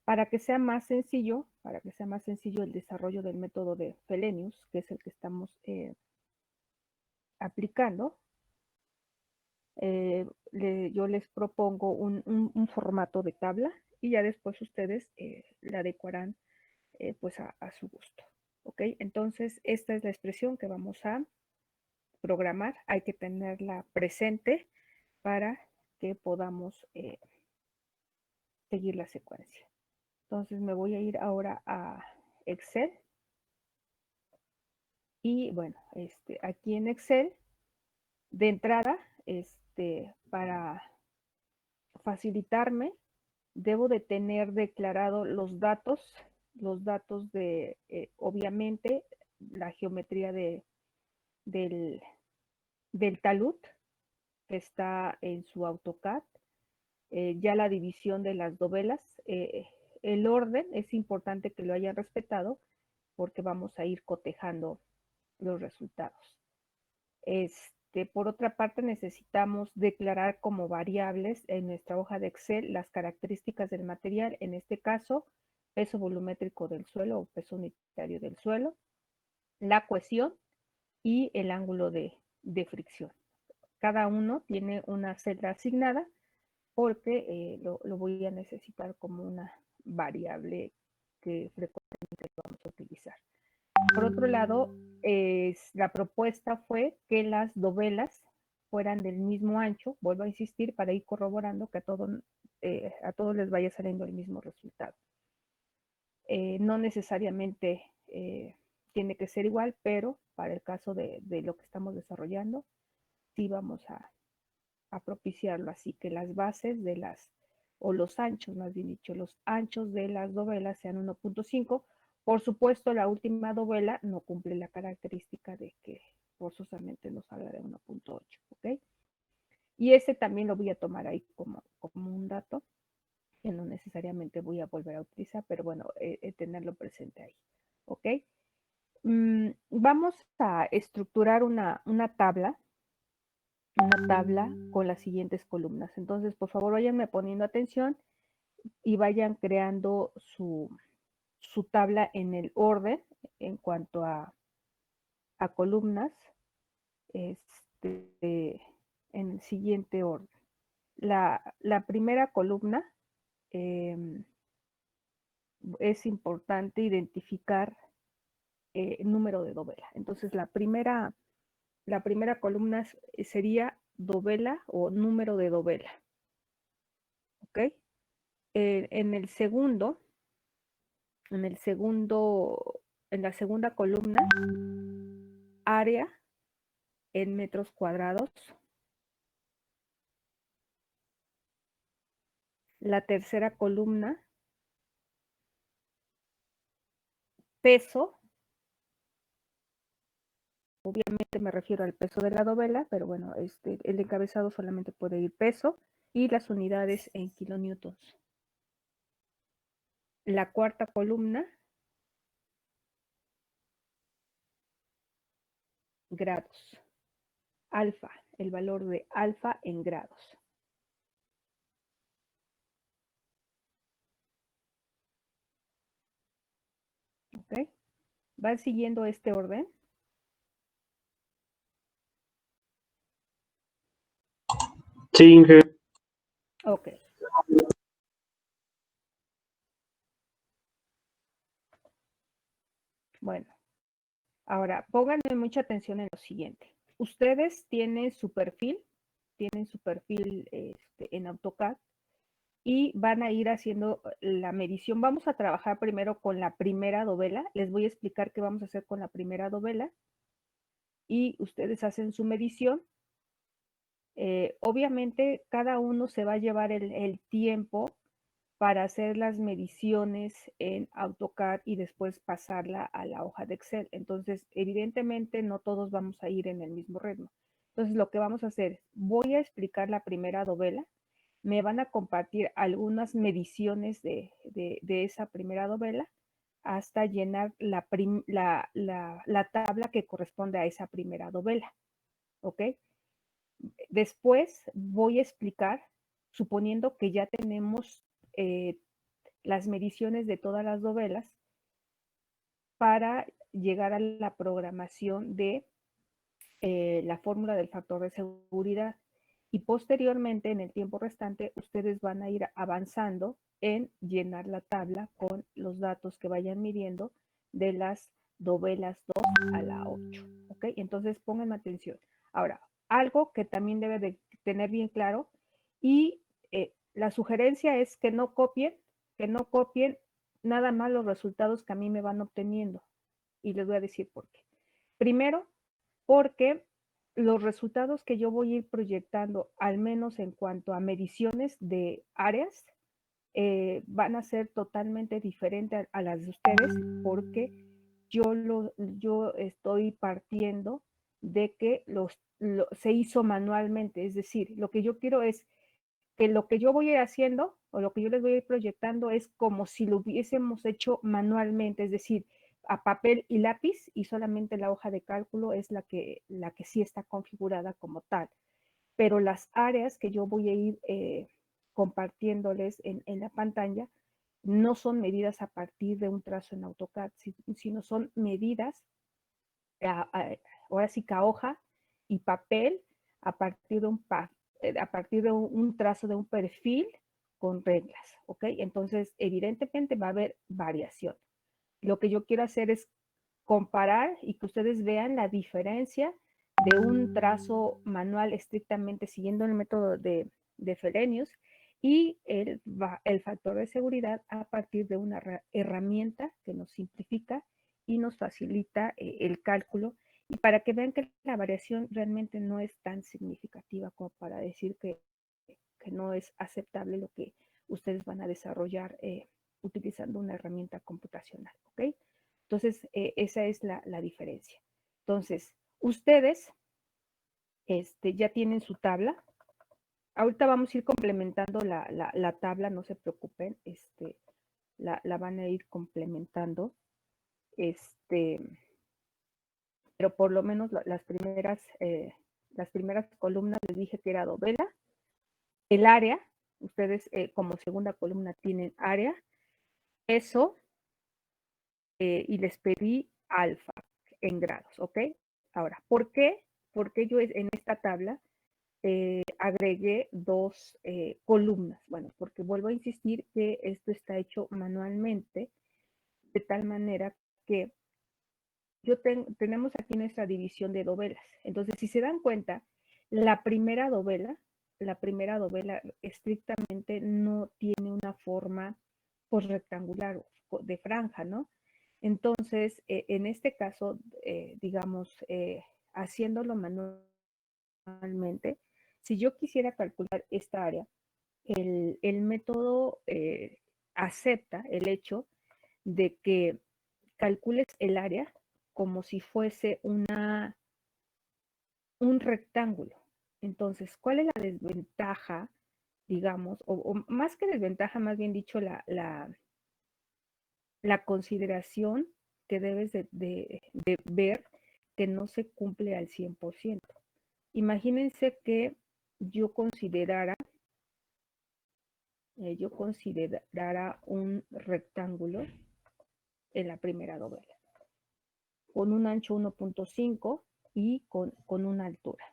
Para que sea más sencillo el desarrollo del método de Fellenius, que es el que estamos aplicando, yo les propongo un formato de tabla y ya después ustedes la adecuarán pues a su gusto. ¿Ok? Entonces, esta es la expresión que vamos a programar. Hay que tenerla presente para que podamos seguir la secuencia. Entonces, me voy a ir ahora a Excel. Y bueno, aquí en Excel, de entrada, para facilitarme, debo de tener declarado los datos de, obviamente, la geometría del, del talud que está en su AutoCAD, ya la división de las dovelas, el orden es importante que lo hayan respetado porque vamos a ir cotejando los resultados. Por otra parte, necesitamos declarar como variables en nuestra hoja de Excel las características del material, en este caso, peso volumétrico del suelo o peso unitario del suelo, la cohesión y el ángulo de fricción. Cada uno tiene una celda asignada porque lo voy a necesitar como una variable que frecuentemente vamos a utilizar. Por otro lado, la propuesta fue que las dovelas fueran del mismo ancho, vuelvo a insistir, para ir corroborando que a todos les vaya saliendo el mismo resultado. No necesariamente tiene que ser igual, pero para el caso de lo que estamos desarrollando, sí vamos a propiciarlo así, que las bases o los anchos, más bien dicho, los anchos de las dovelas sean 1.5. Por supuesto, la última dovela no cumple la característica de que forzosamente nos salga de 1.8, ¿ok? Y ese también lo voy a tomar ahí como un dato, que no necesariamente voy a volver a utilizar, pero bueno, tenerlo presente ahí, ¿ok? Vamos a estructurar una tabla con las siguientes columnas. Entonces, por favor, váyanme poniendo atención y vayan creando su tabla en el orden en cuanto a columnas, en el siguiente orden. La primera columna, es importante identificar el número de dovela. Entonces, la primera columna sería dovela o número de dovela. ¿Ok? En la segunda columna, área en metros cuadrados. La tercera columna, peso. Obviamente me refiero al peso de la dovela, pero bueno, el encabezado solamente puede ir peso y las unidades en kilonewtons. La cuarta columna, grados. Alfa, el valor de alfa en grados. ¿Ok? ¿Van siguiendo este orden? Sí, Inge. Ok. Bueno, ahora pónganme mucha atención en lo siguiente. Ustedes tienen su perfil en AutoCAD y van a ir haciendo la medición. Vamos a trabajar primero con la primera dovela. Les voy a explicar qué vamos a hacer con la primera dovela y ustedes hacen su medición. Obviamente cada uno se va a llevar el tiempo para hacer las mediciones en AutoCAD y después pasarla a la hoja de Excel. Entonces, evidentemente no todos vamos a ir en el mismo ritmo. Entonces, lo que vamos a hacer es, voy a explicar la primera dovela, me van a compartir algunas mediciones de esa primera dovela hasta llenar la tabla que corresponde a esa primera dovela. ¿Ok? Después voy a explicar, suponiendo que ya tenemos las mediciones de todas las dovelas para llegar a la programación de la fórmula del factor de seguridad. Y posteriormente, en el tiempo restante, ustedes van a ir avanzando en llenar la tabla con los datos que vayan midiendo de las dovelas 2 a la 8. ¿Ok? Entonces, pongan atención. Ahora, algo que también debe de tener bien claro, y la sugerencia es que no copien nada más los resultados que a mí me van obteniendo. Y les voy a decir por qué. Primero, porque los resultados que yo voy a ir proyectando, al menos en cuanto a mediciones de áreas, van a ser totalmente diferentes a las de ustedes, porque yo estoy partiendo de que se hizo manualmente. Es decir, lo que yo quiero es que lo que yo voy a ir haciendo o lo que yo les voy a ir proyectando es como si lo hubiésemos hecho manualmente, es decir, a papel y lápiz, y solamente la hoja de cálculo es la que sí está configurada como tal. Pero las áreas que yo voy a ir compartiéndoles en la pantalla no son medidas a partir de un trazo en AutoCAD, sino son medidas ahora sí que a hoja y papel a partir de un trazo de un perfil con reglas, ¿ok? Entonces, evidentemente va a haber variación. Lo que yo quiero hacer es comparar y que ustedes vean la diferencia de un trazo manual estrictamente siguiendo el método de Frobenius y el factor de seguridad a partir de una herramienta que nos simplifica y nos facilita el cálculo, y para que vean que la variación realmente no es tan significativa como para decir que no es aceptable lo que ustedes van a desarrollar utilizando una herramienta computacional, ¿ok? Entonces, esa es la diferencia. Entonces, ustedes ya tienen su tabla. Ahorita vamos a ir complementando la tabla, no se preocupen, la van a ir complementando. Pero por lo menos las primeras columnas les dije que era dovela. El área, ustedes como segunda columna tienen área, peso, y les pedí alfa en grados, ¿ok? Ahora, ¿por qué? Porque yo en esta tabla agregué dos columnas. Bueno, porque vuelvo a insistir que esto está hecho manualmente, de tal manera que tenemos aquí nuestra división de dovelas. Entonces, si se dan cuenta, la primera dovela estrictamente no tiene una forma pues, rectangular de franja, ¿no? Entonces, en este caso, digamos, haciéndolo manualmente, si yo quisiera calcular esta área, el método acepta el hecho de que calcules el área como si fuese un rectángulo. Entonces, ¿cuál es la desventaja, digamos, o más que desventaja, más bien dicho, la consideración que debes de ver que no se cumple al 100%? Imagínense que yo considerara un rectángulo en la primera dovela, con un ancho 1.5 y con una altura.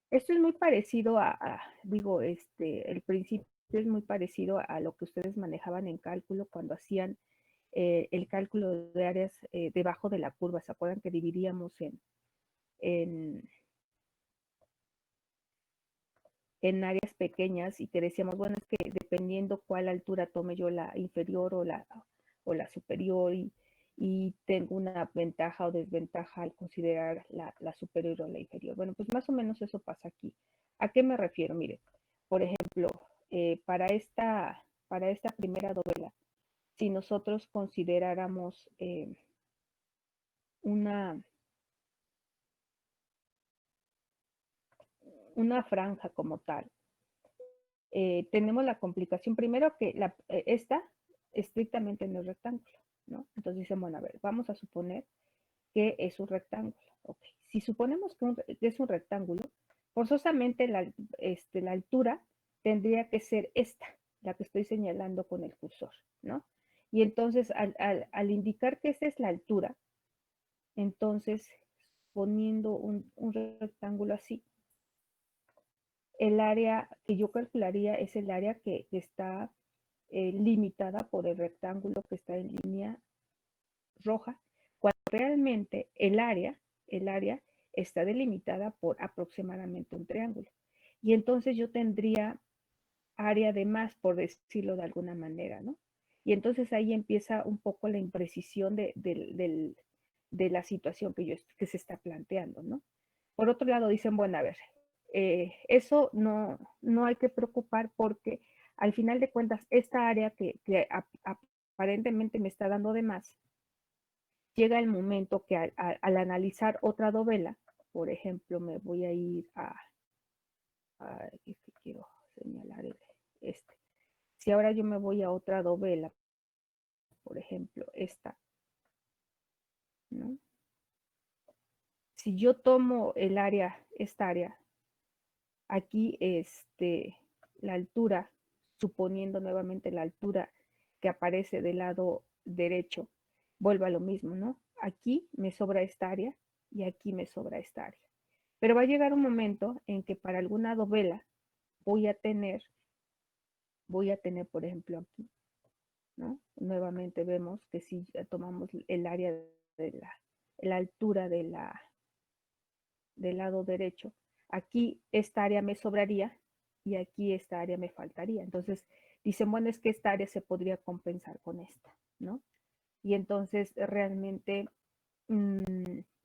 Esto es muy parecido el principio es muy parecido a lo que ustedes manejaban en cálculo cuando hacían el cálculo de áreas debajo de la curva. ¿Se acuerdan que dividíamos en áreas pequeñas y que decíamos, bueno, es que dependiendo cuál altura tome yo, la inferior o la superior, y tengo una ventaja o desventaja al considerar la superior o la inferior? Bueno, pues más o menos eso pasa aquí. ¿A qué me refiero? Mire, por ejemplo, para esta primera dovela, si nosotros consideráramos una franja como tal, tenemos la complicación primero que esta estrictamente no es rectángulo, ¿no? Entonces dicen, bueno, a ver, vamos a suponer que es un rectángulo. Okay. Si suponemos que es un rectángulo, forzosamente la altura tendría que ser esta, la que estoy señalando con el cursor, ¿no? Y entonces al indicar que esta es la altura, entonces poniendo un rectángulo así, el área que yo calcularía es el área que está limitada por el rectángulo que está en línea roja, cuando realmente el área está delimitada por aproximadamente un triángulo. Y entonces yo tendría área de más, por decirlo de alguna manera, ¿no? Y entonces ahí empieza un poco la imprecisión de la situación que se está planteando, ¿no? Por otro lado, dicen, bueno, a ver, eso no hay que preocupar porque al final de cuentas, esta área que aparentemente me está dando de más, llega el momento que al analizar otra dovela, por ejemplo, me voy a ir es que quiero señalar este. Si ahora yo me voy a otra dovela, por ejemplo, esta, ¿no? Si yo tomo el área, esta área, aquí la altura, suponiendo nuevamente la altura que aparece del lado derecho, vuelvo a lo mismo, ¿no? Aquí me sobra esta área y aquí me sobra esta área. Pero va a llegar un momento en que para alguna dovela voy a tener, por ejemplo, aquí, ¿no? Nuevamente vemos que si tomamos el área de la altura del lado derecho, aquí esta área me sobraría y aquí esta área me faltaría. Entonces dicen, bueno, es que esta área se podría compensar con esta, ¿no? Y entonces realmente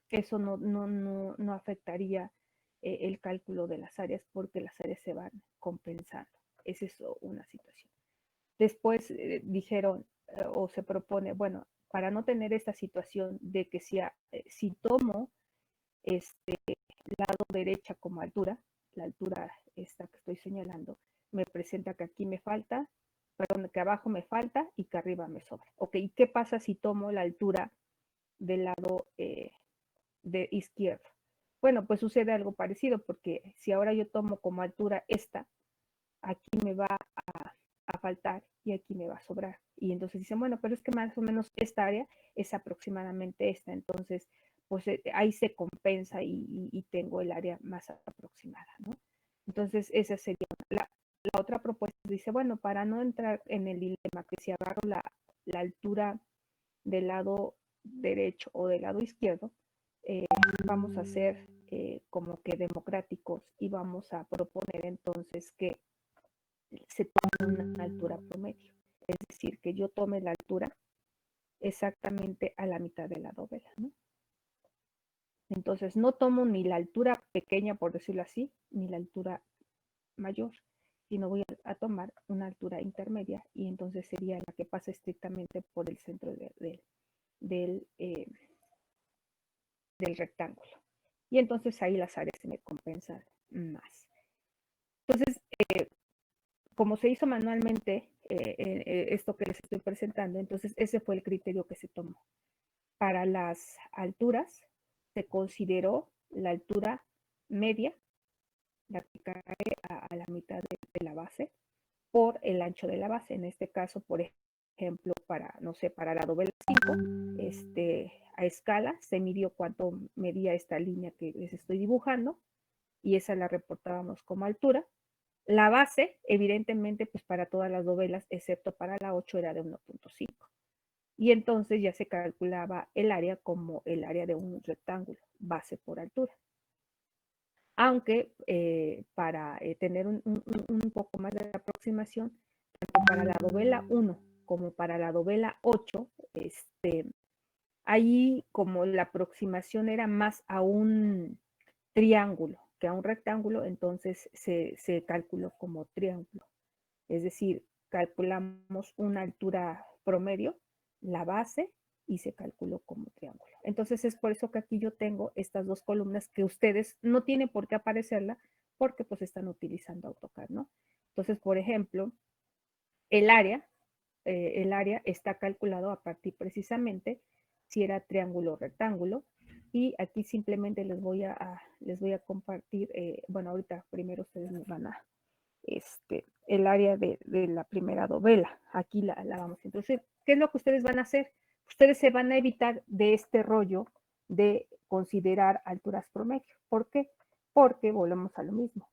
eso no afectaría el cálculo de las áreas porque las áreas se van compensando. Esa es una situación. Después dijeron o se propone, bueno, para no tener esta situación de que si tomo este lado derecha como altura, la altura esta que estoy señalando, me presenta que aquí me falta, perdón, que abajo me falta y que arriba me sobra. Ok, ¿y qué pasa si tomo la altura del lado de izquierdo? Bueno, pues sucede algo parecido, porque si ahora yo tomo como altura esta, aquí me va a faltar y aquí me va a sobrar. Y entonces dicen, bueno, pero es que más o menos esta área es aproximadamente esta. Entonces, pues ahí se compensa y tengo el área más aproximada, ¿no? Entonces, esa sería la otra propuesta. Dice, bueno, para no entrar en el dilema que si agarro la altura del lado derecho o del lado izquierdo, vamos a ser como que democráticos y vamos a proponer entonces que se tome una altura promedio. Es decir, que yo tome la altura exactamente a la mitad de la dovela, ¿no? Entonces, no tomo ni la altura pequeña, por decirlo así, ni la altura mayor, sino voy a tomar una altura intermedia y entonces sería la que pasa estrictamente por el centro del rectángulo. Y entonces ahí las áreas se me compensan más. Entonces, como se hizo manualmente esto que les estoy presentando, entonces ese fue el criterio que se tomó. Para las alturas se consideró la altura media, la que cae a la mitad de la base, por el ancho de la base. En este caso, por ejemplo, para, no sé, para la dovela 5, a escala se midió cuánto medía esta línea que les estoy dibujando y esa la reportábamos como altura. La base, evidentemente, pues para todas las dovelas, excepto para la 8, era de 1.5. Y entonces ya se calculaba el área como el área de un rectángulo, base por altura. Aunque para tener un poco más de aproximación, tanto para la dovela 1 como para la dovela 8, ahí como la aproximación era más a un triángulo que a un rectángulo, entonces se calculó como triángulo. Es decir, calculamos una altura promedio, la base, y se calculó como triángulo. Entonces es por eso que aquí yo tengo estas dos columnas que ustedes no tienen por qué aparecerla porque pues están utilizando AutoCAD, ¿no? Entonces, por ejemplo, el área está calculado a partir precisamente si era triángulo o rectángulo. Y aquí simplemente les voy a compartir, bueno, ahorita primero ustedes me van el área de la primera dovela. Aquí la vamos a introducir. ¿Qué es lo que ustedes van a hacer? Ustedes se van a evitar de este rollo de considerar alturas promedio. ¿Por qué? Porque volvemos a lo mismo.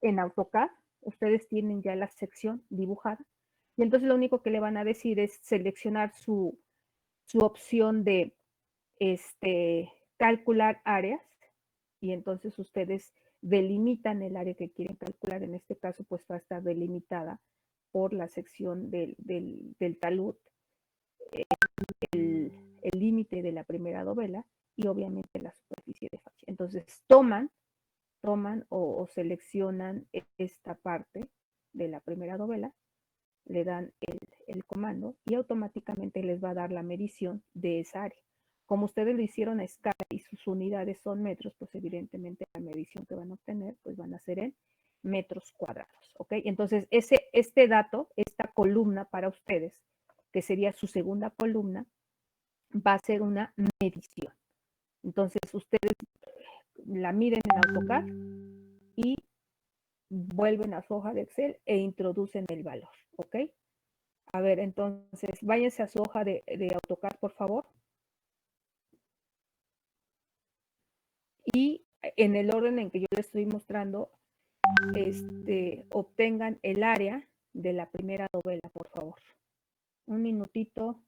En AutoCAD, ustedes tienen ya la sección dibujada y entonces lo único que le van a decir es seleccionar su opción de calcular áreas y entonces ustedes delimitan el área que quieren calcular. En este caso, pues va a estar delimitada por la sección del talud, el límite de la primera dovela y obviamente la superficie de facha. Entonces toman o seleccionan esta parte de la primera dovela, le dan el comando y automáticamente les va a dar la medición de esa área. Como ustedes lo hicieron a escala y sus unidades son metros, pues evidentemente la medición que van a obtener pues van a ser en metros cuadrados, ¿ok? Entonces este dato, esta columna para ustedes, que sería su segunda columna, va a ser una medición. Entonces ustedes la miden en AutoCAD y vuelven a su hoja de Excel e introducen el valor, ¿ok? A ver, entonces, váyanse a su hoja de AutoCAD, por favor. Y en el orden en que yo les estoy mostrando, obtengan el área de la primera dovela, por favor. Un minutito,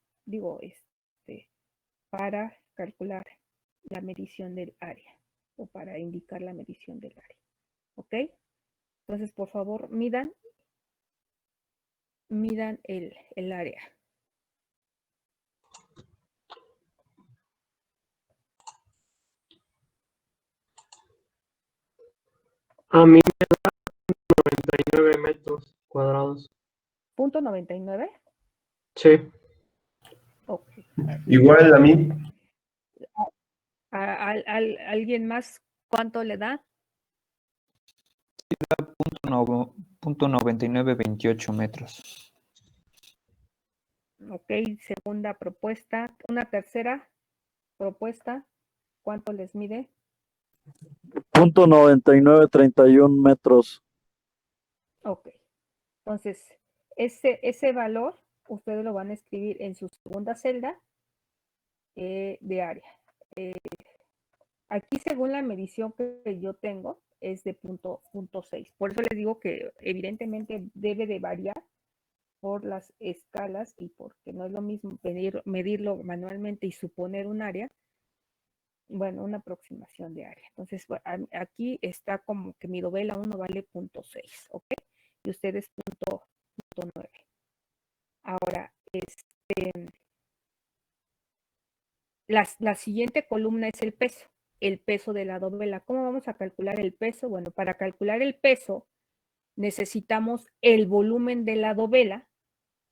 para calcular la medición del área o para indicar la medición del área. ¿Ok? Entonces, por favor, midan el área. A mí me da 99 metros cuadrados. ¿Punto 99? Sí. Ok. Igual a mí. ¿Alguien más cuánto le da? Punto 9928 metros. Ok, segunda propuesta. Una tercera propuesta, ¿cuánto les mide? Punto 9931 metros. Ok, entonces ese valor ustedes lo van a escribir en su segunda celda de área. Aquí según la medición que yo tengo es de punto 6. Por eso les digo que evidentemente debe de variar por las escalas y porque no es lo mismo medirlo manualmente y suponer un área, bueno, una aproximación de área. Entonces, aquí está como que mi dovela 1 vale 0.6, ¿ok? Y ustedes 0.9. Ahora, la siguiente columna es el peso de la dovela. ¿Cómo vamos a calcular el peso? Bueno, para calcular el peso necesitamos el volumen de la dovela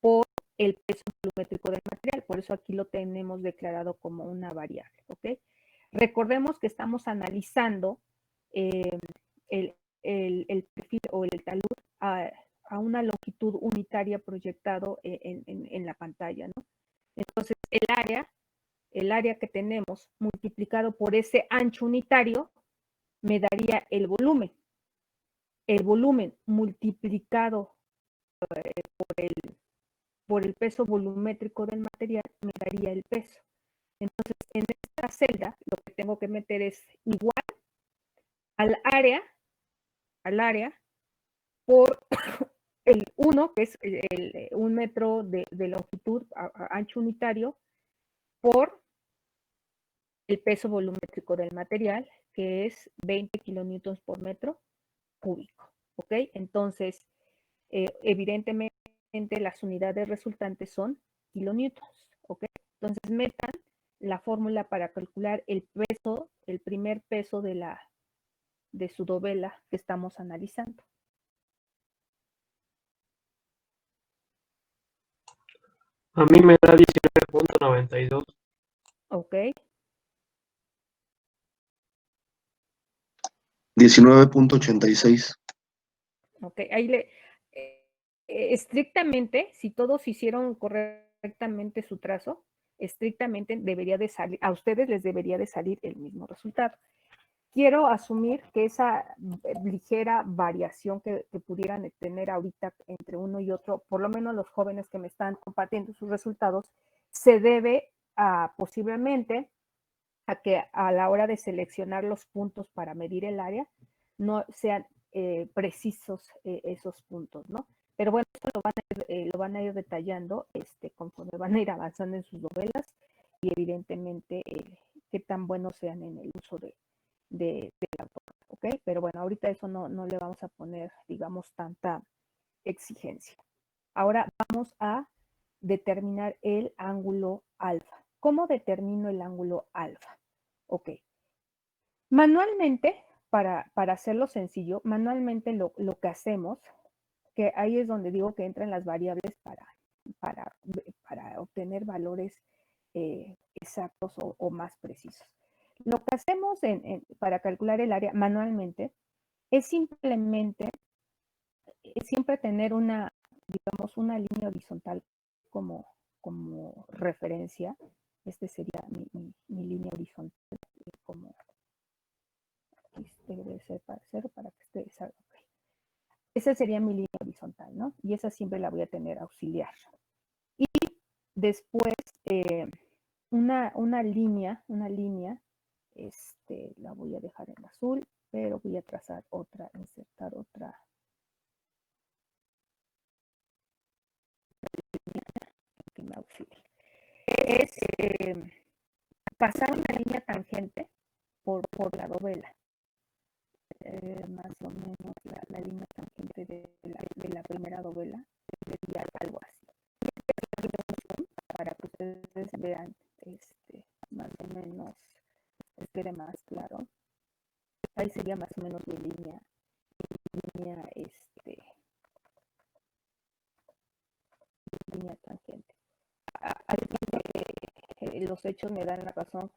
por el peso volumétrico del material. Por eso aquí lo tenemos declarado como una variable, ¿ok? Recordemos que estamos analizando el perfil o el talud a una longitud unitaria proyectado en la pantalla, ¿no? Entonces, el área que tenemos multiplicado por ese ancho unitario me daría el volumen. El volumen multiplicado por el peso volumétrico del material me daría el peso. Entonces, en esta celda, lo que tengo que meter es igual al área por el 1, que es el 1 metro de longitud a ancho unitario, por el peso volumétrico del material, que es 20 kilonewtons por metro cúbico. ¿Ok? Entonces, evidentemente, las unidades resultantes son kilonewtons. ¿Ok? Entonces, metan la fórmula para calcular el peso, el primer peso de su dovela que estamos analizando. A mí me da 19.92. Ok. 19.86. Ok. Ahí estrictamente, si todos hicieron correctamente su trazo, estrictamente debería de salir, a ustedes les debería de salir el mismo resultado. quiero asumir que esa ligera variación que pudieran tener ahorita entre uno y otro, por lo menos los jóvenes que me están compartiendo sus resultados, se debe a posiblemente a que a la hora de seleccionar los puntos para medir el área no sean precisos esos puntos, ¿no? Pero bueno, esto lo van a ir detallando conforme van a ir avanzando en sus novelas y evidentemente qué tan buenos sean en el uso de la autor, ¿ok? Pero bueno, ahorita eso no le vamos a poner, digamos, tanta exigencia. Ahora vamos a determinar el ángulo alfa. ¿Cómo determino el ángulo alfa? Ok. Manualmente, para hacerlo sencillo, manualmente lo que hacemos, que ahí es donde digo que entran las variables para obtener valores exactos o más precisos. Lo que hacemos para calcular el área manualmente es simplemente siempre tener digamos, una línea horizontal como referencia. Este sería mi línea horizontal, como debe ser para cero para que esté esa. Okay. Esa sería mi línea horizontal, ¿no? Y esa siempre la voy a tener auxiliar. Y después, una línea, la voy a dejar en azul, pero voy a trazar otra, insertar otra línea que me auxilie. Es pasar una línea tangente por la dovela. Más o menos la línea tangente de la primera dovela sería algo así. Para que ustedes vean más o menos, quede más claro. Ahí sería más o menos mi línea tangente. Los hechos me dan la razón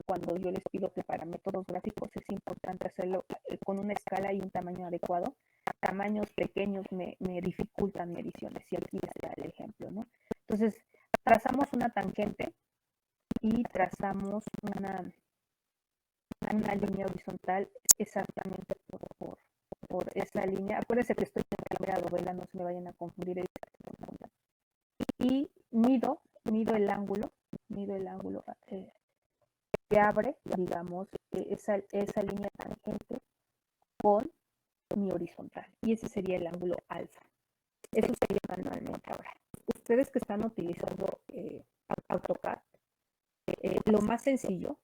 cuando yo les pido que para métodos gráficos es importante hacerlo con una escala y un tamaño adecuado. Tamaños pequeños me dificultan mediciones y aquí está el ejemplo, ¿no? Entonces, trazamos una tangente y trazamos una línea horizontal exactamente por esa línea. Acuérdense que estoy en la primera dovela, no se me vayan a confundir. Y mido el ángulo que abre, digamos, esa línea tangente con mi horizontal. Y ese sería el ángulo alfa. Eso sería manualmente. Ahora, ustedes que están utilizando AutoCAD, lo más sencillo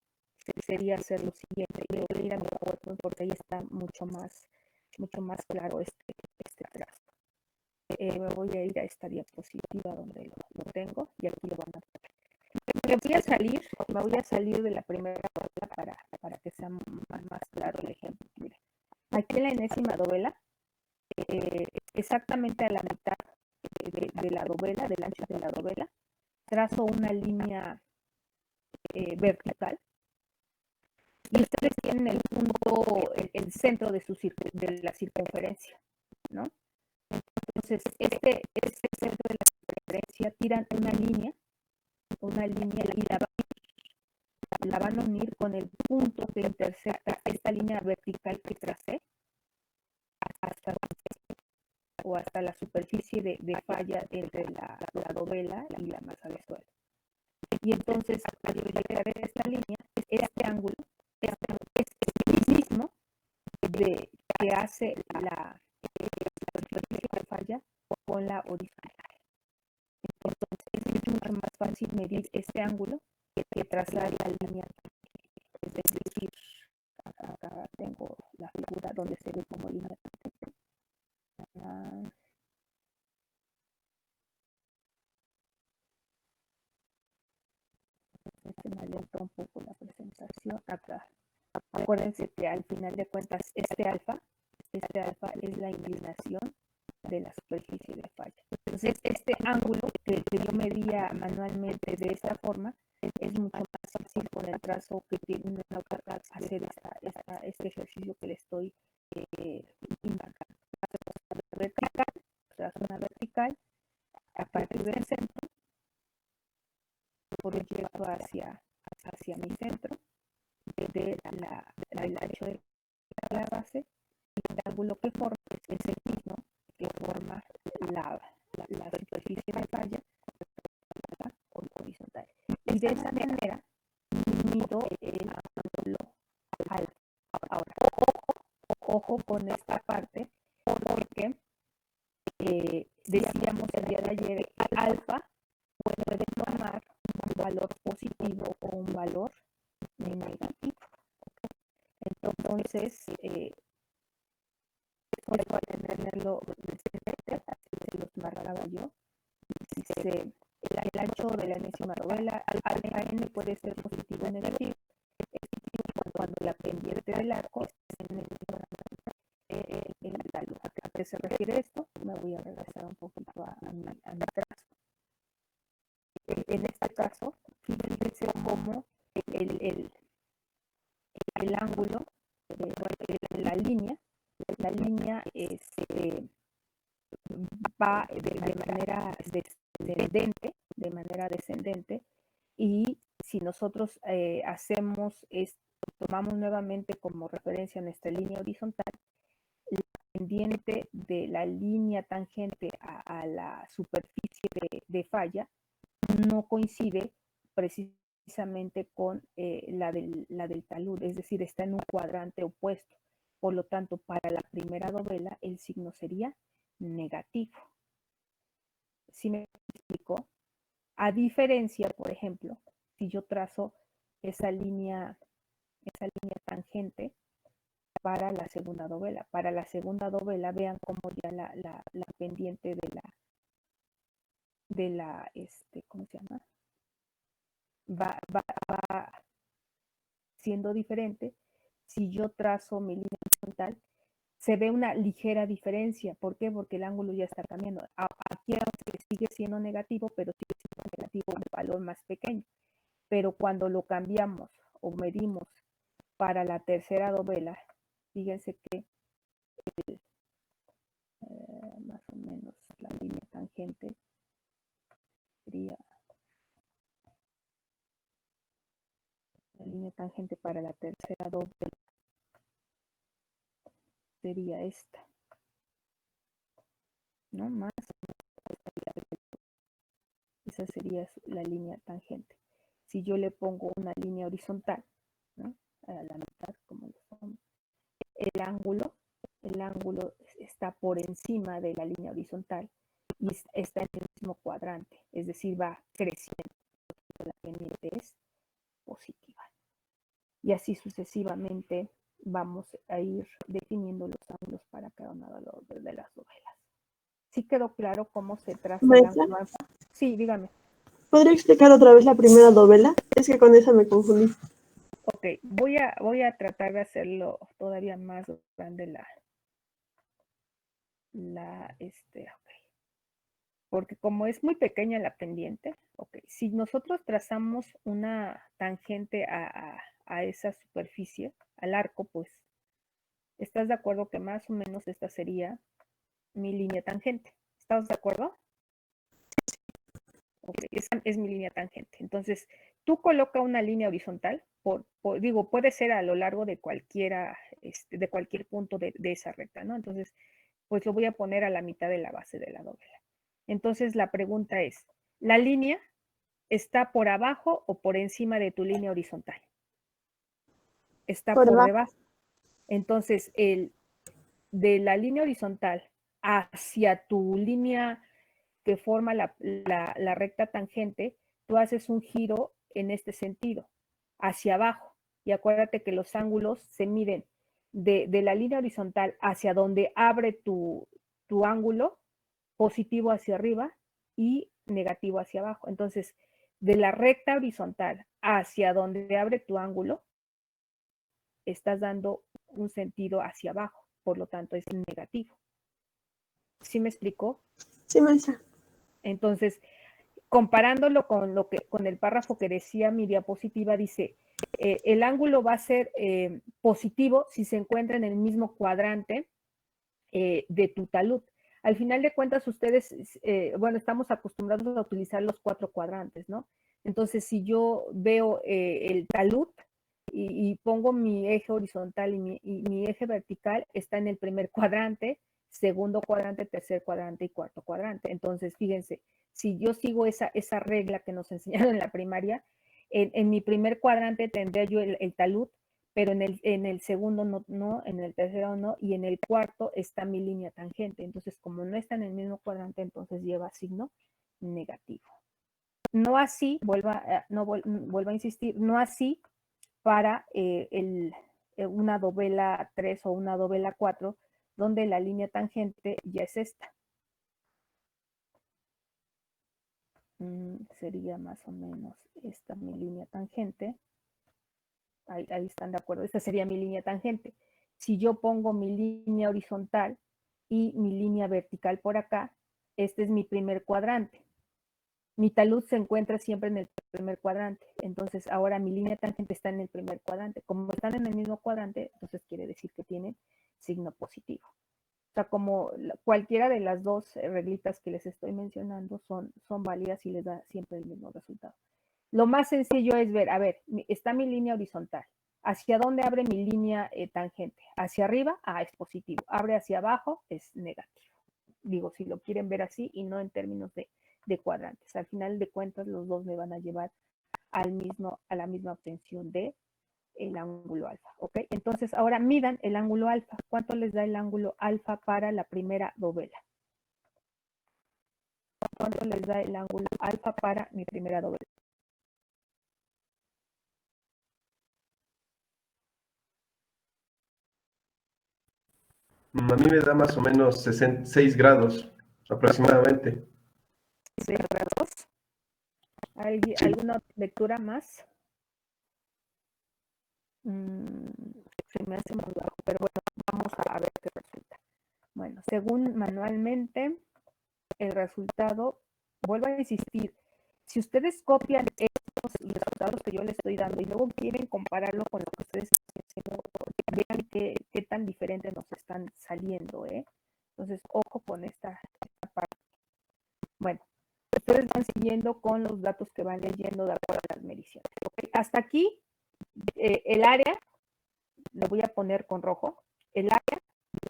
sería hacer lo siguiente. Yo voy a ir a mi PowerPoint porque ahí está mucho más claro este trazo. Me voy a ir a esta diapositiva donde lo tengo y aquí lo van a ver. Me voy a salir de la primera dovela para que sea más claro el ejemplo. Mire, aquí en la enésima dovela, exactamente a la mitad de la dovela, del ancho de la dovela, trazo una línea vertical y ustedes tienen el punto, el centro de la circunferencia, ¿no? Entonces, este centro de la circunferencia tiran una línea y la van a unir con el punto que intersecta esta línea vertical que tracé hasta la superficie de falla entre la dovela y la masa de suelo. Y entonces, al llegar a esta línea, este ángulo es el mismo que hace la superficie de falla con la horizontal. Entonces, es mucho más fácil medir este ángulo que trazar la línea. Es decir, acá tengo la figura donde se ve como línea. Me alentó un poco la presentación acá. Acuérdense que al final de cuentas este alfa es la inclinación de la superficie de falla. Entonces este ángulo que yo medía manualmente de esta forma es mucho más fácil con el trazo que tiene una AutoCAD hacer este ejercicio que le estoy indicando. Trazo una vertical a partir del centro, proyecto hacia mi centro del ancho de la base, y el ángulo que forma es el mismo que forma la superficie de falla horizontal. Y de esa manera mido el ángulo alfa. Ahora, ojo con esta parte, porque decíamos el día de ayer, alfa puede tomar un valor positivo o un valor negativo. Entonces, pues para tenerlo presente, así se los marcaba yo, dice el ancho de la enésima dovela, alfa n puede ser positivo o negativo. Cuando la pendiente del arco es en el talud. ¿A qué se refiere esto? Me voy a regresar un poquito a mi trazo. En este caso, fíjense cómo el ángulo de la línea va de manera descendente, y si nosotros tomamos nuevamente como referencia nuestra línea horizontal, la pendiente de la línea tangente a la superficie de falla no coincide precisamente con la del talud, es decir, está en un cuadrante opuesto. Por lo tanto, para la primera dovela el signo sería negativo. ¿Sí me explico? A diferencia, por ejemplo, si yo trazo esa línea tangente para la segunda dovela. Para la segunda dovela, vean cómo ya la pendiente ¿cómo se llama? Va siendo diferente. Si yo trazo mi línea horizontal, se ve una ligera diferencia. ¿Por qué? Porque el ángulo ya está cambiando. Aquí sigue siendo negativo, pero sigue siendo negativo un valor más pequeño. Pero cuando lo cambiamos o medimos para la tercera dovela, fíjense que más o menos la línea tangente sería la línea tangente para la tercera dovela sería esta, ¿no? Más esa sería la línea tangente. Si yo le pongo una línea horizontal, ¿no?, a la mitad, como lo pongo, el ángulo está por encima de la línea horizontal y está en el mismo cuadrante, es decir, va creciendo. La pendiente es positiva. Y así sucesivamente vamos a ir definiendo los ángulos para cada una de las dovelas. ¿Sí quedó claro cómo se traza el ángulo alfa? Sí, dígame. ¿Podría explicar otra vez la primera dovela? Es que con esa me confundí. Ok, voy a tratar de hacerlo todavía más grande porque como es muy pequeña la pendiente, ok, si nosotros trazamos una tangente a esa superficie, al arco, pues, ¿estás de acuerdo que más o menos esta sería mi línea tangente? ¿Estás de acuerdo? Ok, esa es mi línea tangente. Entonces, tú coloca una línea horizontal, puede ser a lo largo de de cualquier punto de esa recta, ¿no? Entonces, pues lo voy a poner a la mitad de la base de la dovela. Entonces, la pregunta es, ¿la línea está por abajo o por encima de tu línea horizontal? Está por debajo. Entonces, de la línea horizontal hacia tu línea que forma la recta tangente, tú haces un giro en este sentido, hacia abajo. Y acuérdate que los ángulos se miden de la línea horizontal hacia donde abre tu ángulo, positivo hacia arriba y negativo hacia abajo. Entonces, de la recta horizontal hacia donde abre tu ángulo, estás dando un sentido hacia abajo, por lo tanto es negativo. ¿Sí me explicó? Sí, maestra. Entonces, comparándolo con el párrafo que decía mi diapositiva, dice, el ángulo va a ser positivo si se encuentra en el mismo cuadrante de tu talud. Al final de cuentas, ustedes, estamos acostumbrados a utilizar los 4 cuadrantes, ¿no? Entonces, si yo veo el talud y pongo mi eje horizontal y mi eje vertical está en el primer cuadrante, segundo cuadrante, tercer cuadrante y cuarto cuadrante. Entonces, fíjense, si yo sigo esa regla que nos enseñaron en la primaria, en mi primer cuadrante tendría yo el talud, pero en el segundo no, en el tercero no, y en el cuarto está mi línea tangente. Entonces, como no está en el mismo cuadrante, entonces lleva signo negativo. No así, vuelvo a insistir, no así para una dovela 3 o una dovela 4, donde la línea tangente ya es esta. Sería más o menos esta mi línea tangente. Ahí están de acuerdo. Esta sería mi línea tangente. Si yo pongo mi línea horizontal y mi línea vertical por acá, este es mi primer cuadrante. Mi talud se encuentra siempre en el primer cuadrante. Entonces, ahora mi línea tangente está en el primer cuadrante. Como están en el mismo cuadrante, entonces quiere decir que tienen signo positivo. O sea, como cualquiera de las dos reglitas que les estoy mencionando son válidas y les da siempre el mismo resultado. Lo más sencillo es ver, a ver, está mi línea horizontal. ¿Hacia dónde abre mi línea tangente? ¿Hacia arriba? Es positivo. Abre hacia abajo, es negativo. Digo, si lo quieren ver así y no en términos de cuadrantes. Al final de cuentas, los dos me van a llevar a la misma obtención de el ángulo alfa, ¿ok? Entonces, ahora midan el ángulo alfa. ¿Cuánto les da el ángulo alfa para la primera dovela? ¿Cuánto les da el ángulo alfa para mi primera dovela? A mí me da más o menos 6 grados aproximadamente. 6 grados. ¿Alguna lectura más? Se me hace muy bajo, pero bueno, vamos a ver qué resulta. Bueno, según manualmente, el resultado, vuelvo a insistir, si ustedes copian estos resultados que yo les estoy dando y luego quieren compararlo con lo que ustedes están haciendo, vean qué tan diferentes nos están saliendo, ¿eh? Entonces, ojo con esta parte. Bueno, ustedes van siguiendo con los datos que van leyendo de acuerdo a las mediciones. ¿Okay? Hasta aquí, el área, lo voy a poner con rojo, el área,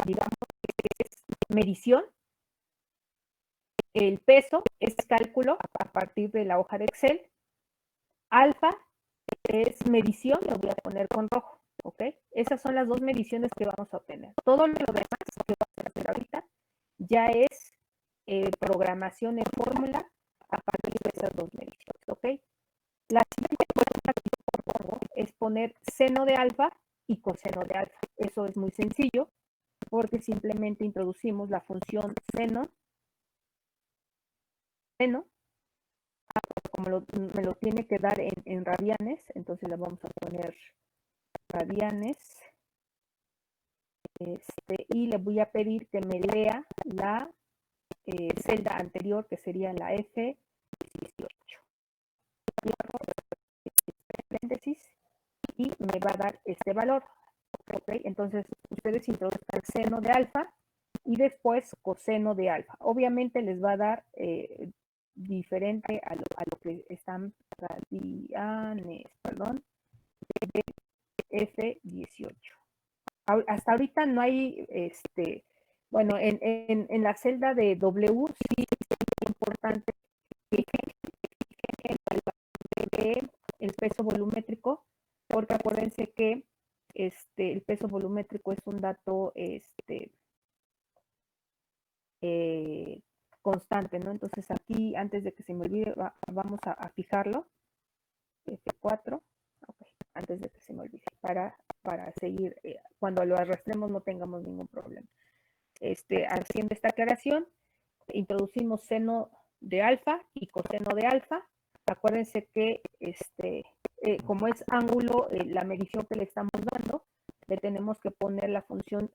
digamos que es medición, el peso es cálculo a partir de la hoja de Excel, alfa es medición, lo voy a poner con rojo, ¿ok? Esas son las dos mediciones que vamos a obtener. Todo lo demás que vamos a hacer ahorita ya es programación en fórmula a partir de esas dos mediciones, ¿ok? La siguiente cosa que yo propongo es poner seno de alfa y coseno de alfa. Eso es muy sencillo porque simplemente introducimos la función seno, como me lo tiene que dar en radianes, entonces le vamos a poner radianes, y le voy a pedir que me lea la celda anterior, que sería la F18. Paréntesis, y me va a dar este valor. ¿Okay? Entonces, ustedes introduzcan seno de alfa y después coseno de alfa. Obviamente les va a dar diferente a lo que están radianes, perdón, de F18. Hasta ahorita no hay, bueno, en la celda de W sí es importante que el peso volumétrico, porque acuérdense que el peso volumétrico es un dato constante, ¿no? Entonces aquí, antes de que se me olvide, vamos a fijarlo. F4, okay, antes de que se me olvide, para seguir, cuando lo arrastremos no tengamos ningún problema. Haciendo esta aclaración, introducimos seno de alfa y coseno de alfa. Acuérdense que como es ángulo, la medición que le estamos dando, le tenemos que poner la función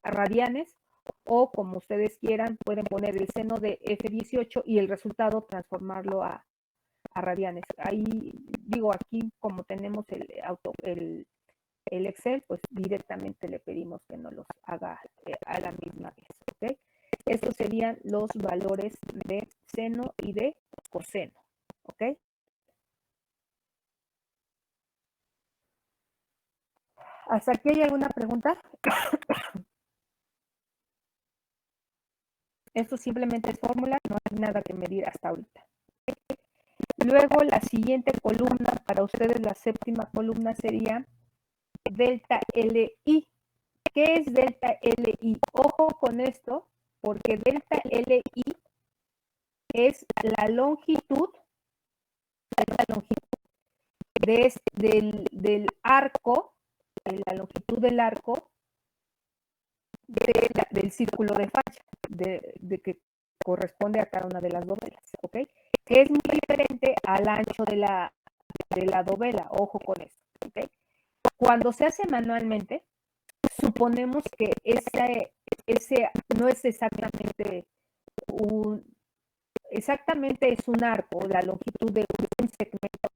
a radianes, o como ustedes quieran, pueden poner el seno de F18 y el resultado transformarlo a radianes. Ahí, digo, aquí como tenemos el Excel, pues directamente le pedimos que nos los haga a la misma vez, ¿ok? Estos serían los valores de seno y de coseno, ¿ok? ¿Hasta aquí hay alguna pregunta? Esto simplemente es fórmula, no hay nada que medir hasta ahorita. Luego la siguiente columna, para ustedes la séptima columna sería delta LI. ¿Qué es delta LI? Ojo con esto, porque delta LI es la longitud del arco, la longitud del arco del círculo de falla, de que corresponde a cada una de las dovelas, ¿ok? Que es muy diferente al ancho de la dovela, ojo con esto, ¿ok? Cuando se hace manualmente, suponemos que ese no es exactamente es un arco, la longitud de un segmento.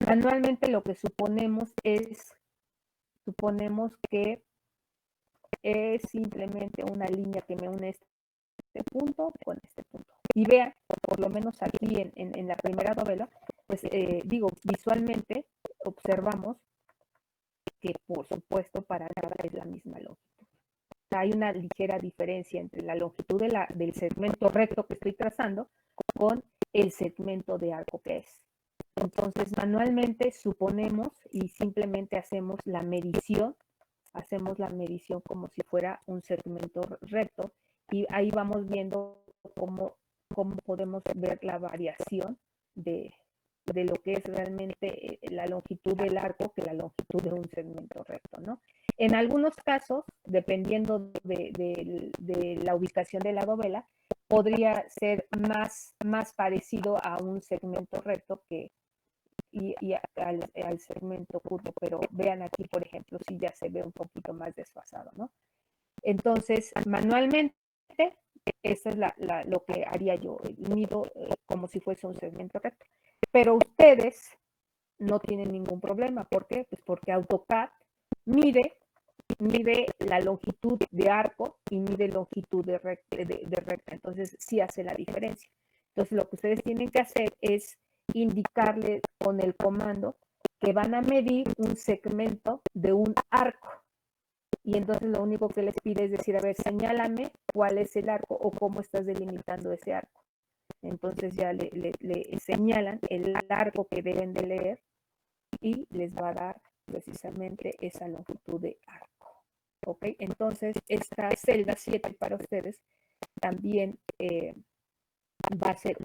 Manualmente lo que suponemos que es simplemente una línea que me une este punto con este punto. Y vean, por lo menos aquí en la primera novela, pues visualmente observamos que por supuesto para nada es la misma longitud. Hay una ligera diferencia entre la longitud del segmento recto que estoy trazando con el segmento de arco que es. Entonces, manualmente suponemos y simplemente hacemos la medición como si fuera un segmento recto y ahí vamos viendo cómo podemos ver la variación de lo que es realmente la longitud del arco que la longitud de un segmento recto, ¿no? En algunos casos, dependiendo de la ubicación de la dovela, podría ser más parecido a un segmento recto al segmento curvo, pero vean aquí, por ejemplo, si ya se ve un poquito más desfasado, ¿no? Entonces, manualmente, eso es lo que haría yo, mido como si fuese un segmento recto. Pero ustedes no tienen ningún problema. ¿Por qué? Pues porque AutoCAD mide la longitud de arco y mide longitud de recta. Entonces, sí hace la diferencia. Entonces, lo que ustedes tienen que hacer es indicarle con el comando que van a medir un segmento de un arco. Y entonces lo único que les pide es decir, a ver, señálame cuál es el arco o cómo estás delimitando ese arco. Entonces ya le señalan el arco que deben de leer y les va a dar precisamente esa longitud de arco. ¿Ok? Entonces esta celda 7 para ustedes también va a ser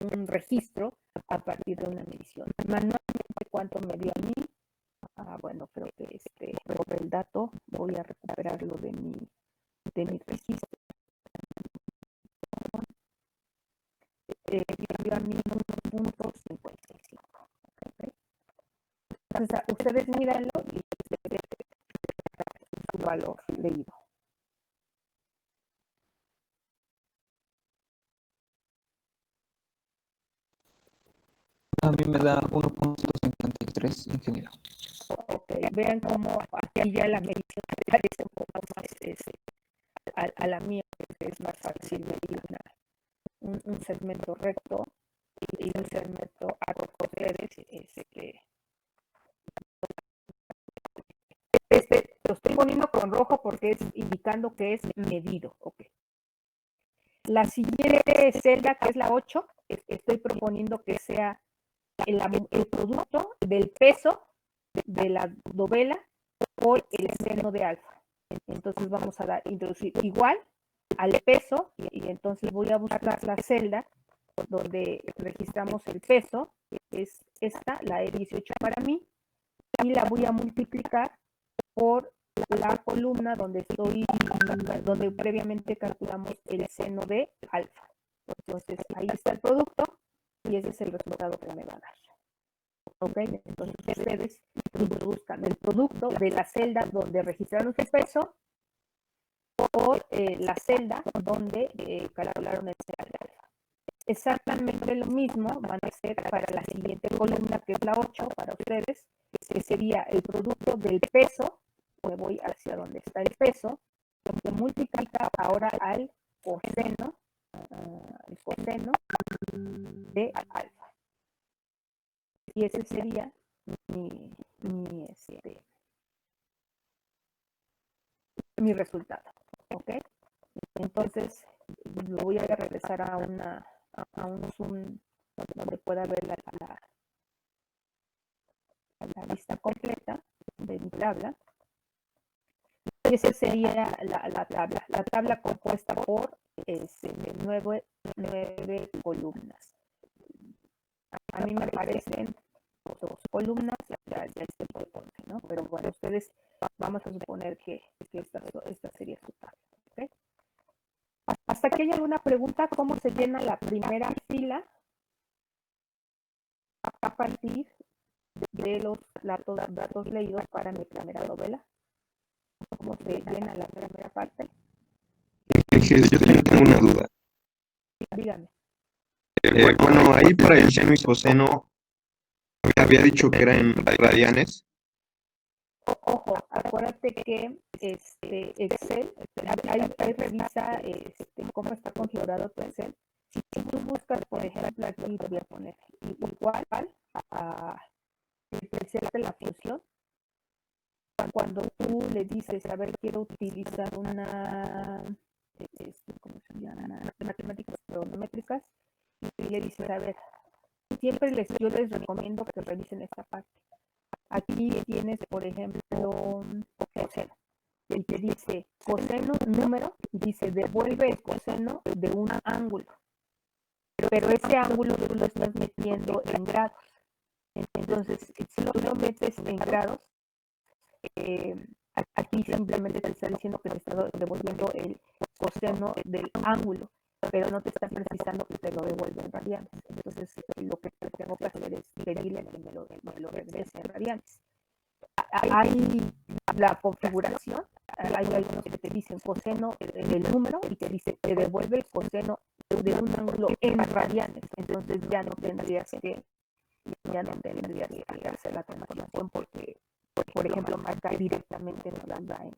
un registro a partir de una medición. Manualmente, ¿cuánto me dio a mí? Bueno, creo que por el dato voy a recuperarlo de mi registro. Me dio a mí 1.55. ¿Okay? Entonces, ustedes míranlo y su valor leído. A mí me da 1.53, ingeniero. Ok, vean cómo aquí ya la medición parece un poco más a la mía, porque es más fácil medir un segmento recto y un segmento arco. Lo estoy poniendo con rojo porque es indicando que es medido. Okay. La siguiente celda, que es la 8, estoy proponiendo que sea el producto del peso de la dovela por el seno de alfa. Entonces vamos a introducir igual al peso y entonces voy a buscar la celda donde registramos el peso, es esta, la E18 para mí, y la voy a multiplicar por la columna donde previamente calculamos el seno de alfa. Entonces ahí está el producto y ese es el resultado que me va a dar. ¿Ok? Entonces ustedes introduzcan el producto de la celda donde registraron su peso por la celda donde calcularon el seno de alfa. Exactamente lo mismo van a hacer para la siguiente columna, que es la 8 para ustedes, que sería el producto del peso. Me voy hacia donde está el peso, que multiplica ahora al coseno, el coseno de alfa. Y ese sería mi mi resultado, ¿ok? Entonces, lo voy a regresar a un Zoom donde pueda ver la lista completa de mi tabla. Y esa sería la tabla compuesta por 9 columnas. A mí me parecen 2 columnas, ya este ponte, ¿no? Pero bueno, ustedes vamos a suponer que esta sería su tabla, ¿ok? Hasta aquí hay alguna pregunta. ¿Cómo se llena la primera fila a partir de los datos leídos para mi primera novela? ¿Cómo se llena la primera parte? Yo tengo una duda. Dígame. Bueno, ahí para el seno y coseno había dicho que era en radianes. Ojo, acuérdate que Excel, ahí revisa cómo está configurado tu Excel. Si tú buscas, por ejemplo, aquí te voy a poner igual a ofrecerte la función. Cuando tú le dices, a ver, quiero utilizar una, ¿cómo se llama? Matemáticas trigonométricas, y le dices, a ver, yo les recomiendo que revisen esta parte. Aquí tienes, por ejemplo, coseno. Y te dice coseno, número, y dice devuelve el coseno de un ángulo. Pero ese ángulo tú lo estás metiendo en grados. Entonces, si lo metes en grados, aquí simplemente te está diciendo que te está devolviendo el coseno del ángulo, pero no te está precisando que te lo devuelve en radianes. Entonces, lo que tengo que hacer es pedirle que me lo regrese en radianes. Hay la configuración, hay algunos que te dicen coseno del número y te dice te devuelve el coseno de un ángulo en radianes. Entonces ya no tendrías que hacer la transformación porque, por ejemplo, marca directamente en radianes.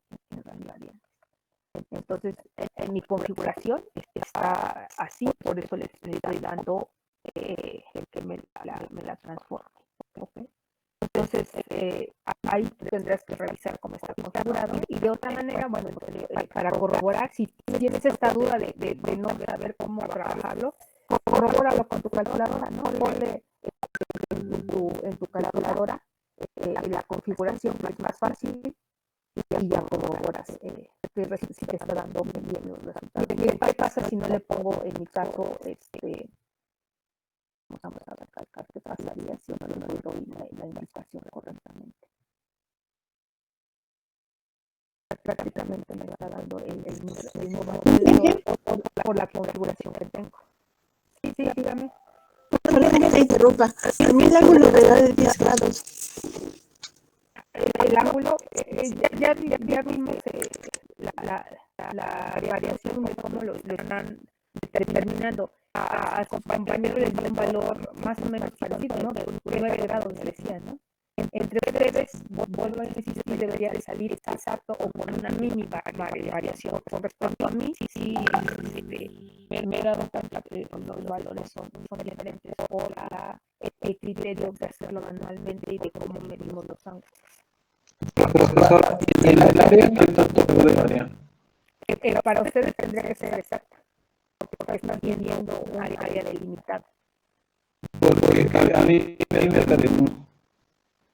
Entonces, en mi configuración está así, por eso les estoy dando que me la transforme. ¿Okay? Entonces, ahí tendrás que revisar cómo está configurado. Y de otra manera, bueno, para corroborar, si tienes esta duda de no saber cómo trabajarlo, corrobóralo con tu calculadora, ¿no? Ponle en tu calculadora la configuración, que es más fácil, y ya corroboras si te está dando bien los resultados. ¿Qué pasa si no le pongo, en mi caso, vamos a ver qué pasaría si no le doy la indicación correctamente? Prácticamente me está dando el mismo valor por la configuración que tengo. Sí, dígame. Perdón que te interrumpa. A mí el ángulo me da de 10 grados. El ángulo, ya vimos la variación de cómo lo están determinando. A sus compañeros les dio un valor más o menos parecido, ¿no? De 9 grados, decía, ¿no? Entre ustedes, vuelvo a insistir, debería de salir exacto o con una mínima variación. Con respecto a mí, sí me he dado cuenta que los valores son diferentes por el criterio de hacerlo manualmente y de cómo medimos los ángulos. El área, ¿qué tanto puede variar? Para ustedes tendría que ser exacto, porque están viendo un área delimitada. Porque a mí me da de 1.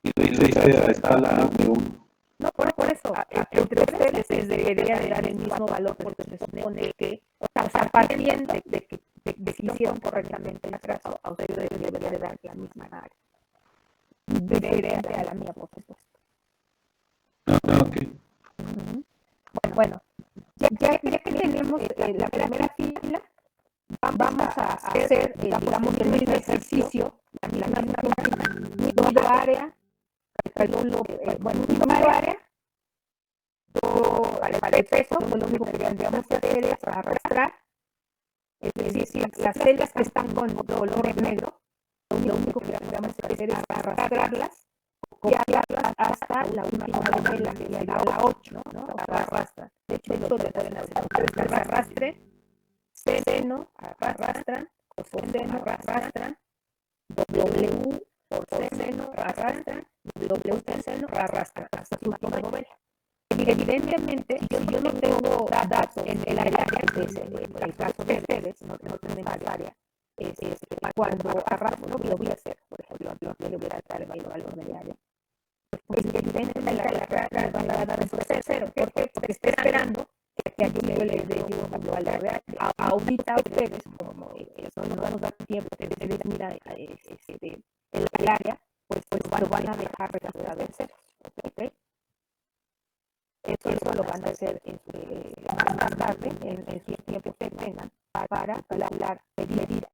Y le hice a escala de 1. No, por eso, entre ustedes les debería de dar el mismo valor, porque se supone que, o sea, partiendo de que hicieron correctamente el trazo, a ustedes les debería de dar la misma área. Diferente a la mía, por supuesto. Ok. Bueno, ya que tenemos la primera fila, vamos a hacer, digamos, el mismo ejercicio, la misma fila, número área, número área, para el peso, lo único que tendríamos que hacer es arrastrar, es decir, las celdas que están con color negro, lo único que tendríamos que hacer es arrastrarlas, copiarlas hasta la última novela, que sería la 8, ¿no? O sea, arrastra. De hecho, lo pueden hacer ustedes, arrastre, seno, arrastran, coseno, arrastran, W por seno, arrastran, W seno, arrastran, hasta su última novela. Evidentemente, si yo no tengo datos en el área, por el caso de ustedes, no tenemos área, cuando arrastro lo voy a hacer, por ejemplo, yo le voy a dar el valor del área. Pues evidentemente la van a dar un cero. ¿Por qué? Porque está esperando que yo le dé un valor real. Ahorita ustedes, como eso no nos da tiempo de decir, mira, el área, pues lo van a dejar registrado en ceros. ¿Ok? Eso lo van a hacer más tarde, en sus tiempos que tengan, para calcular, medir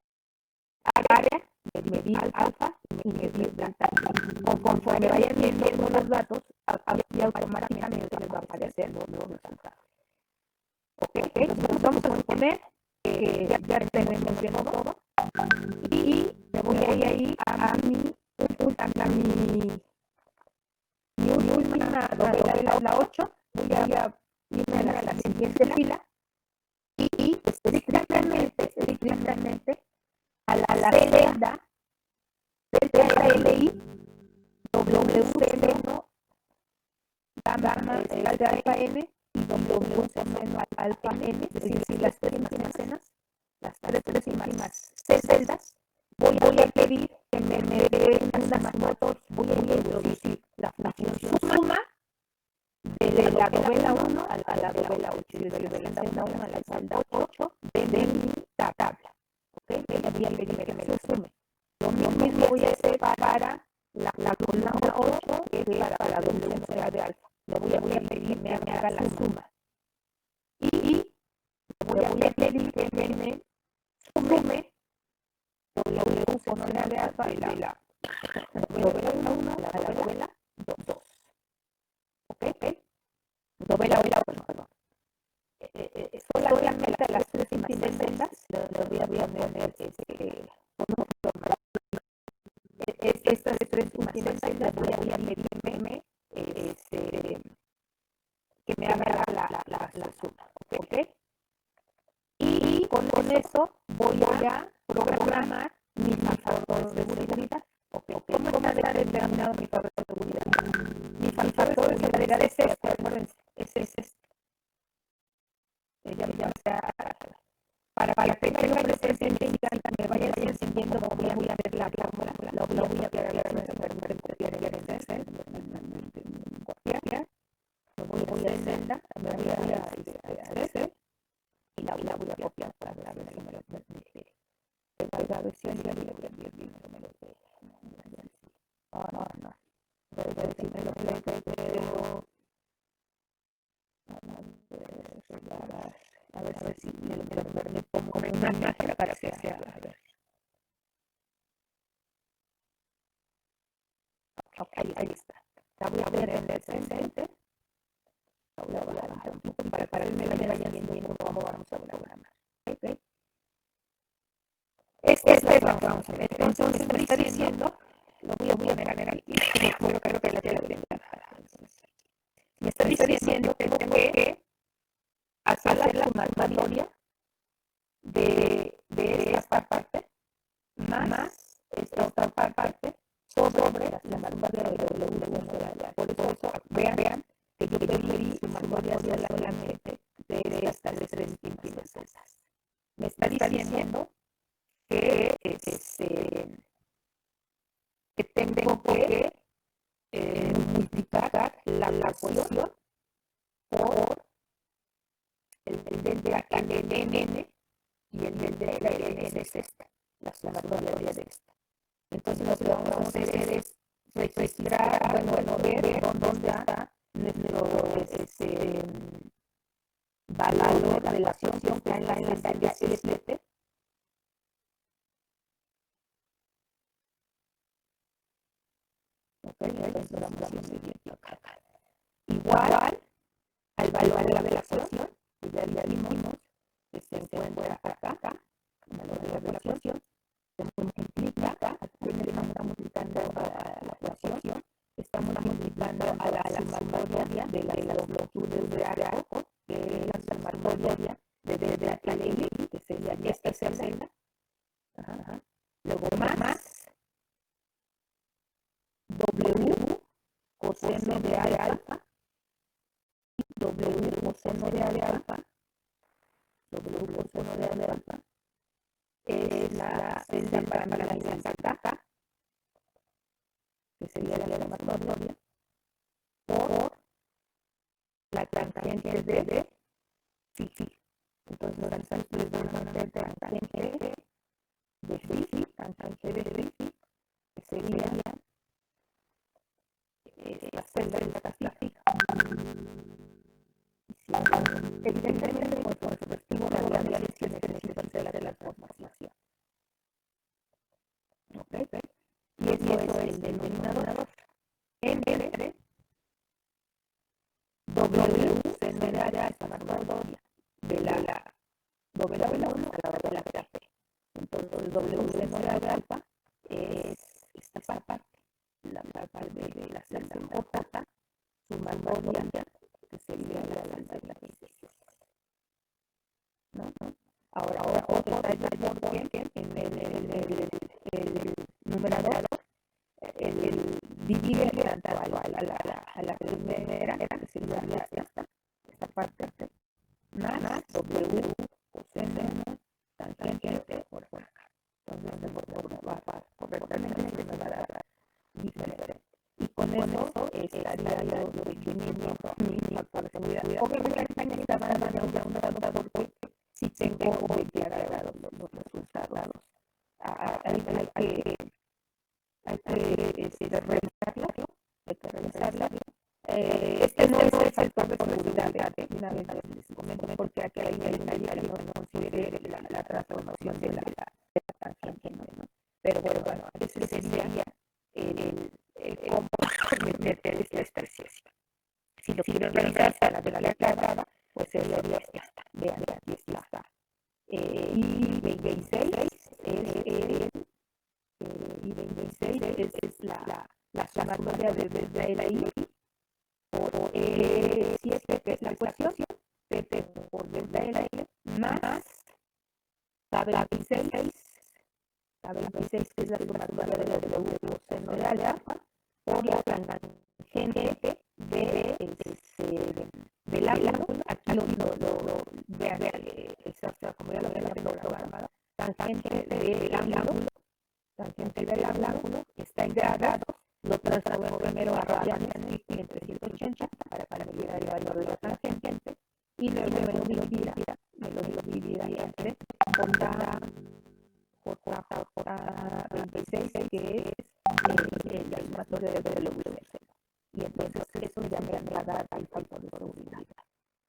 área, medir alfa y medir delta. O conforme vayan viendo los datos, ya automáticamente les va a aparecer los resultados. ¿Ok? Entonces vamos a suponer que ya tenemos bien todo y me voy a ir a mi última novela, la 8, voy a irme a la siguiente fila y estrictamente a la celda TLI W1 gamma de alfa n y W seno alfa n, es decir, las tres almacenas, las tres últimas celdas. Voy a pedir que me den unas notas, voy a introducir la función suma de la novela 1 a la novela 8, de la celda 1 a la celda 8 de mi tabla. ¿Ok? Voy a pedir que me lo sume. Lo mismo voy a hacer para la columna 8, que es para la W de alfa. Le voy a pedir que me haga la suma. Y voy a pedir que me sume W seno de alfa de la novela 1 a la novela 2. ¿Ok? Novela 8, perdón. Solamente las tres últimas celdas, lo voy a poner estas tres últimas celdas, voy a pedirme que me haga la suma. ¿Ok? Y con eso voy a programar mi factor de seguridad. ¿Cómo está determinado mi factor de seguridad? Mi factor de seguridad es este, acuérdense, es este. Ya sea para que tenga presente y me vaya entendiendo, voy a ver la fórmula, lo voy a ver lo voy a celda, me voy a hacer y la voy a copiar para ver si me lo permite. A ver si alguien me lo permite. No. A ver si me lo permite. A ver si me lo permite como una imagen para que sea. A ver. Ok, ahí está. La voy a ver en el presente. La voy a bajar un poco para que me vaya viendo cómo vamos a programar. ¿Ok? Esta es la vamos a ver. Entonces me está diciendo, lo voy a poner aquí. Creo que la tengo. Me está diciendo que tengo que hacer la sumatoria de esta parte más esta otra parte sobre la sumatoria de W1. Por eso vean que yo pedí sumatoria solamente de estas tres últimas celdas. Me está diciendo que tengo que multiplicar la posición por el del de acá de NN y el del de la NN es esta, la sumatoria de esta. Entonces lo que vamos a hacer es registrar, ver dónde está nuestro valor, la relación que está en la celda 7. Ok, entonces vamos a seguir acá. Igual al valor de la relación, que ya vimos que se encuentra acá, el valor de la relación, se multiplica, aquí le estamos multiplicando a la ecuación, estamos multiplicando a la sumatoria de la longitud de área, que es la sumatoria de la ley, que sería esta celda, luego más W coseno de alfa W coseno de alfa, W coseno de alfa, es la para mí la desventaja, que sería la sumatoria, por la tangente de phi. Entonces, ustedes van a ver tangente de phi, que sería la celda de la phi. Evidentemente, con su respectivo radial tiene que necesitarse la de la transformación. ¿Ok? Y eso es el denominador entre W seno de alfa sumatoria de la W1 a la hora de la P. Entonces, W seno de alfa es esta parte, la parte de la celda J sumatoria, que sería la celda de la P. ¿No? Ahora, otro detalle porque en el numerador divide tanto a la primera, que sería esta parte, más W coseno tangente por acá. Entonces, va correctamente, me va a dar diferente. Y con eso estaría yo definiendo mi factor de seguridad. Obviamente, aquí necesitaba ya un dado porque si tengo declarados los resultados, hay que revisarlo. Este no es el factor de seguridad, una vez les comento, porque aquí hay una línea que no considere la transformación de la tangente, ¿no? Pero bueno, ese sería el cómo meter esta expresión. Si lo quiero realizar a la de la letra, pues sería esta. Vean, aquí está. Y 26 es la sumatoria desde la I por 7, que es la ecuación, 7 por desde la I, más tabla 26, que es la sumatoria de la W coseno de alfa, por la tangente del ángulo. Aquí lo vean, exacto, como ya lo había programado, tangente del ángulo, está en grados, lo transformo primero a radianes en 380 para medir el valor de la tangente, y luego me lo dividiría entre J26, que es la sumatoria de W. Y entonces eso ya me va a dar el factor de seguridad.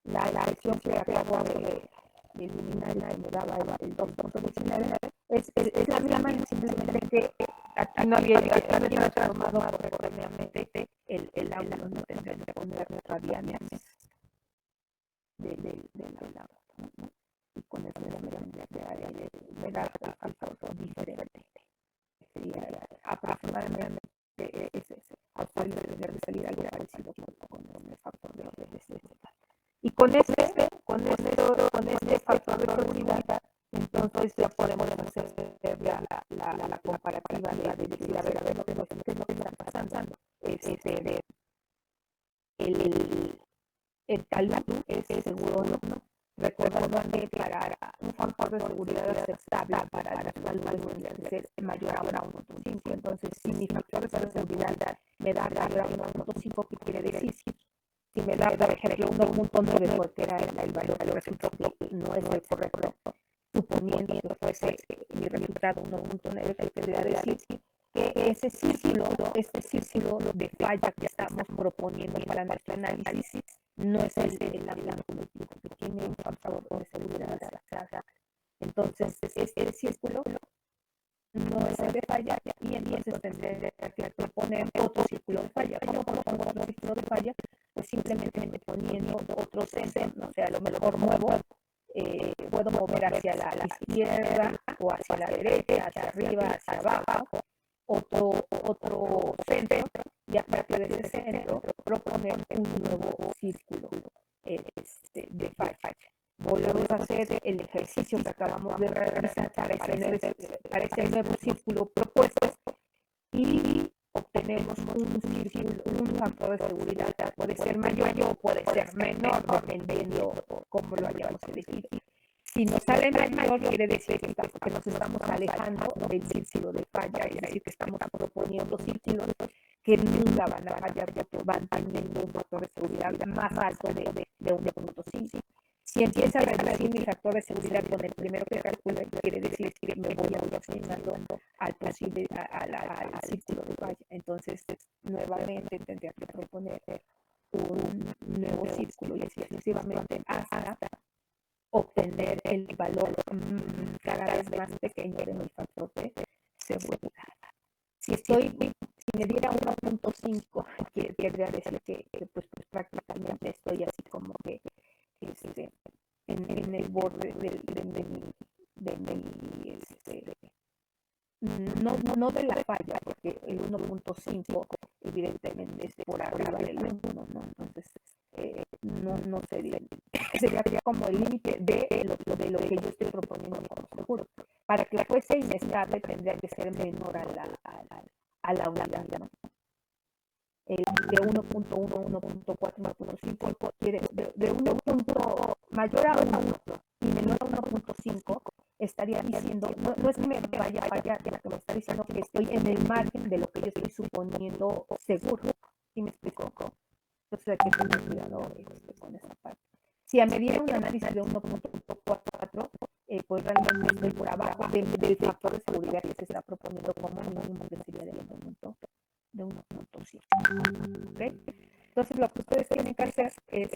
La elección que acabo de eliminar y que me daba el 2.19 es la misma, simplemente que aquí no había transformado correctamente el ángulo, no tendría que poner radianes del lado, ¿no? Y con eso me da el factor diferente. Sería aproximadamente de salir algo parecido con el factor de seguridad. Y con este factor de seguridad, entonces ya podemos hacer la comparativa de decir, a ver, qué es lo que está pasando. El talud es seguro o no. Recordando que para un factor de seguridad aceptable para los taludes debe ser mayor a 1.5. Entonces, si mi factor de seguridad me da mayor a 1.5, ¿qué quiere decir? Si me da, por ejemplo, 1.9, porque era el valor que resultó que no es el correcto, suponiendo que fuese mi resultado 1.9, que tendría que decir que este círculo de falla que estamos proponiendo para nuestro análisis no es el ángulo que tiene un factor de seguridad. Entonces, este círculo no es el de falla, y entonces tendré que proponer otro círculo de falla. ¿Cómo propongo otro círculo de falla? Pues simplemente poniendo otro centro, o sea, a lo mejor puedo mover hacia la izquierda o hacia la derecha, hacia arriba, hacia abajo, otro centro, y a partir de ese centro proponer un nuevo círculo de falla. Volvemos a hacer el ejercicio que acabamos de realizar para ese nuevo círculo propuesto y obtener tenemos un círculo, un factor de seguridad, puede ser mayor o puede ser menor, dependiendo cómo lo hayamos elegido. Si nos sale mayor, quiere decir que nos estamos alejando del círculo de falla, es decir, que estamos proponiendo círculos que nunca van a fallar porque van teniendo un factor de seguridad más alto de 1.5. Si empieza a reducir mi factor de seguridad con el primero que calcule, quiere decir que me voy aproximando al posible, al círculo de falla. Entonces, nuevamente tendría que proponer un nuevo círculo y así sucesivamente hasta obtener el valor cada vez más pequeño de mi factor de seguridad. Si me diera 1.5, quiere decir que pues prácticamente estoy así como que en el borde no de la falla, porque el 1.5 evidentemente es por arriba del 1, ¿no? Entonces, no sería como el límite de lo que yo estoy proponiendo como seguro. Para que fuese inestable tendría que ser menor a la unidad, ¿no? De 1.1, 1.4, 1.5 quiere de 1 punto mayor a 1 y menor a 1.5 estaría diciendo, no es que me vaya a fallar, sino que me está diciendo que estoy en el margen de lo que yo estoy suponiendo seguro. ¿Sí me explico? Entonces hay que tener cuidado con esa parte. Si a medida un análisis de 1.4, pues realmente estoy por abajo del factor de seguridad que se está proponiendo como mínimo, que sería de 1.5. ¿Okay? Entonces lo que ustedes tienen que hacer es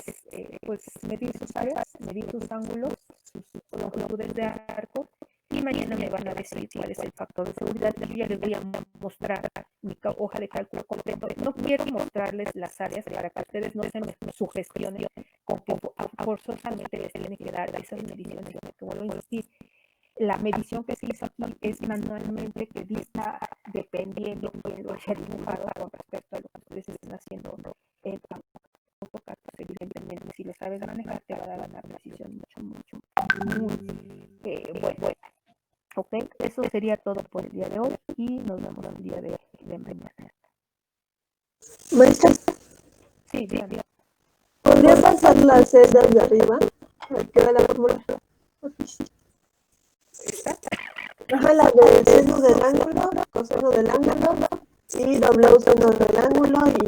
pues medir sus áreas, medir sus ángulos, sus longitudes de arco, y mañana me van a decir cuál es el factor de seguridad. Yo ya les voy a mostrar mi hoja de cálculo completo. No quiero mostrarles las áreas para que ustedes no se me sugestionen con que forzosamente les tienen que dar esas mediciones, que vuelvo a insistir. La medición que se hizo aquí es manualmente, que dista dependiendo quién lo haya dibujado con respecto a lo que ustedes estén haciendo en AutoCAD. Evidentemente, si lo sabes manejar, te va a dar una precisión muy buena. Ok, eso sería todo por el día de hoy y nos vemos el día de mañana. Maestra, Sí, dígame. ¿podría pasar las celdas de arriba? Me queda la fórmula. Ajá, la de seno del ángulo, coseno del ángulo y W seno del ángulo y